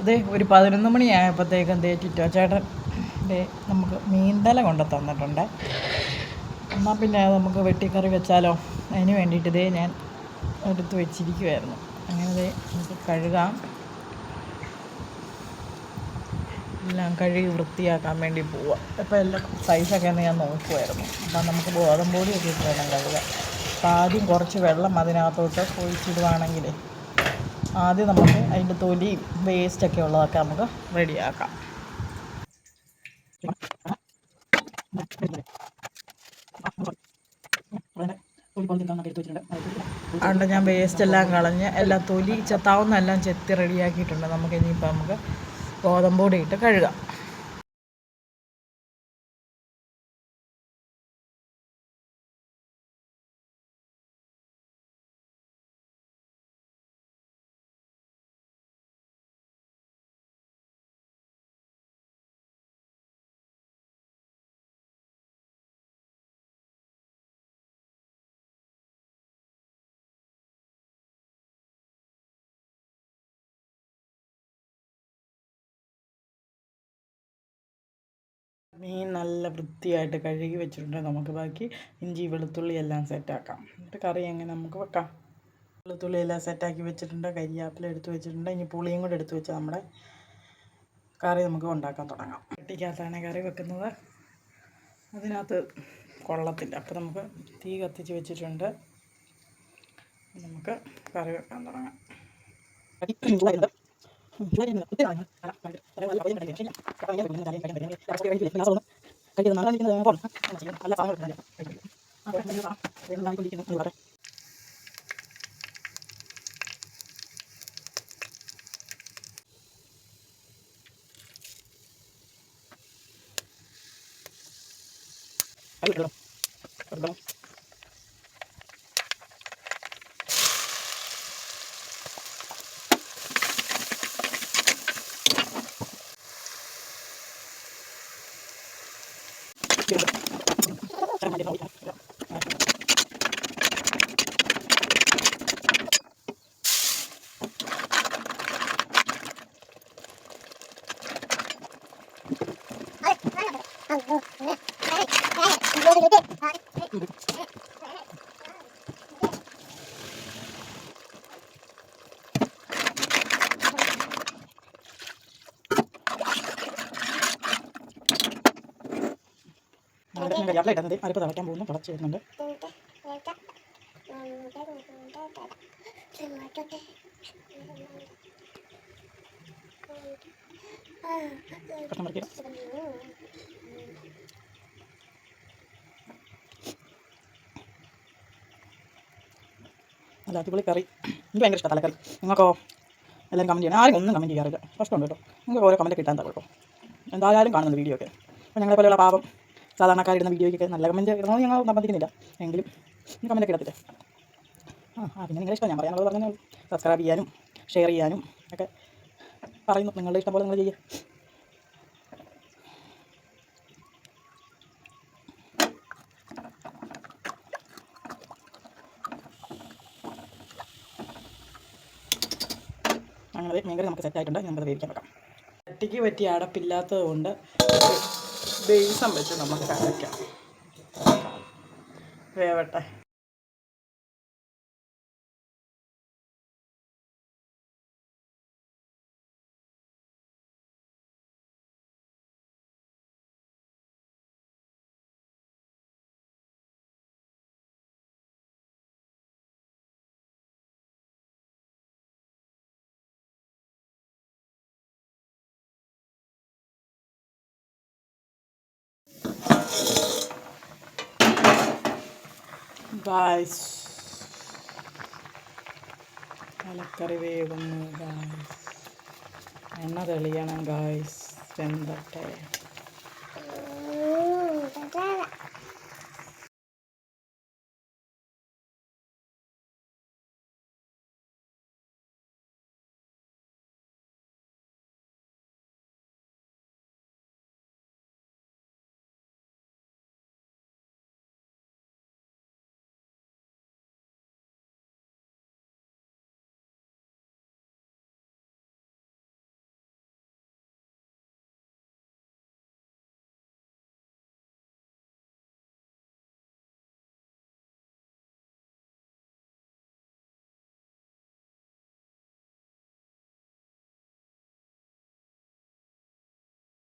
അതെ ഒരു 11 മണിയായപ്പോഴത്തേക്കും ടിറ്റോ ചേട്ടൻ നമുക്ക് മീൻതല കൊണ്ട് തന്നിട്ടുണ്ട്. എന്നാൽ പിന്നെ നമുക്ക് വെട്ടിക്കറി വെച്ചാലോ, അതിന് വേണ്ടിയിട്ട് ഞാൻ എടുത്ത് വെച്ചിരിക്കുമായിരുന്നു. അങ്ങനെ നമുക്ക് കഴുകാം, എല്ലാം കഴുകി വൃത്തിയാക്കാൻ വേണ്ടി പോവാം. ഇപ്പോൾ എല്ലാം സൈസൊക്കെ ഒന്ന് ഞാൻ നോക്കുമായിരുന്നു. അപ്പം നമുക്ക് ഗോതമ്പൊടിയൊക്കെ ഇട്ട് വേണം കഴുകാൻ. അപ്പോൾ ആദ്യം കുറച്ച് വെള്ളം അതിനകത്തോട്ട് ഒഴിച്ചിടുവാണെങ്കിൽ ആദ്യം നമുക്ക് അതിൻ്റെ തൊലിയും വേസ്റ്റൊക്കെ ഉള്ളതൊക്കെ നമുക്ക് റെഡിയാക്കാം. അതുകൊണ്ട് ഞാൻ വേസ്റ്റ് എല്ലാം കളഞ്ഞ് എല്ലാം തൊലി ചെത്താവുന്ന എല്ലാം ചെത്തി റെഡിയാക്കിയിട്ടുണ്ട്. നമുക്ക് ഗോതമ്പൊടി ഇട്ട് കഴുകാം. മീൻ നല്ല വൃത്തിയായിട്ട് കഴുകി വെച്ചിട്ടുണ്ട്. നമുക്ക് ബാക്കി ഇഞ്ചി വെളുത്തുള്ളി എല്ലാം സെറ്റാക്കാം. എന്നിട്ട് കറി എങ്ങനെ നമുക്ക് വെക്കാം. വെളുത്തുള്ളി എല്ലാം സെറ്റാക്കി വെച്ചിട്ടുണ്ട്. കരിയാപ്പില എടുത്ത് വെച്ചിട്ടുണ്ട്. ഇനി പുളിയും കൂടെ എടുത്ത് വെച്ചാൽ നമ്മുടെ കറി നമുക്ക് ഉണ്ടാക്കാൻ തുടങ്ങാം. ചട്ടിക്കകത്താണ് കറി വെക്കുന്നത്. അതിനകത്ത് കൊള്ളത്തില്ല. അപ്പോൾ നമുക്ക് തീ കത്തിച്ച് വെച്ചിട്ടുണ്ട്. നമുക്ക് കറി വെക്കാൻ തുടങ്ങാം. കരിയാപ്പില ഇടുന്നത് അരിപ്പ് തിളയ്ക്കാൻ പോകുന്നു. തിളച്ച് വരുന്നുണ്ട്. നല്ല അടിപൊളി കറി. എനിക്ക് ഭയങ്കര ഇഷ്ടമാണ് തലക്കറി. നിങ്ങൾക്കോ? എല്ലാവരും കമൻറ്റ് ചെയ്യണം. ആരും ഒന്നും കമൻറ്റ് ചെയ്യാറില്ല. പ്രശ്നമുണ്ട് കേട്ടോ. നിങ്ങൾക്ക് ഓരോ കമൻറ്റ് കിട്ടാൻ കുഴപ്പം. എന്തായാലും കാണുന്നുണ്ട് വീഡിയോ ഒക്കെ. അപ്പോൾ ഞങ്ങളെ പോലെയുള്ള പാവം സാധാരണക്കാരിടുന്ന വീഡിയോയ്ക്കൊക്കെ നല്ല കമൻറ്റ് ഇടണമെന്ന് ഞങ്ങൾ നിർബന്ധിക്കുന്നില്ല. എങ്കിലും കമൻറ്റൊക്കെ ഇടത്തില്ല. പിന്നെ നിങ്ങളുടെ ഇഷ്ടം. ഞാൻ പറയാനുള്ളത് പറഞ്ഞാൽ സബ്സ്ക്രൈബ് ചെയ്യാനും ഷെയർ ചെയ്യാനും ഒക്കെ പറയുന്നു. നിങ്ങളുടെ ഇഷ്ടം പോലെ നിങ്ങൾ ചെയ്യുക. അങ്ങനെ മീൻകറി നമുക്ക് സെറ്റായിട്ടുണ്ട്. നമുക്കത് വേവിക്കാൻ വെക്കാം. ചട്ടിക്ക് പറ്റിയ അടപ്പില്ലാത്തത് കൊണ്ട് ബേസം വെച്ച് നമുക്ക് കലക്കാം. വേവട്ടെ. ഗായ്സ്, തലക്കറി വേകുന്നു ഗായ്സ്. എണ്ണ തെളിയണം ഗായ്സ്. വെന്തട്ടെ.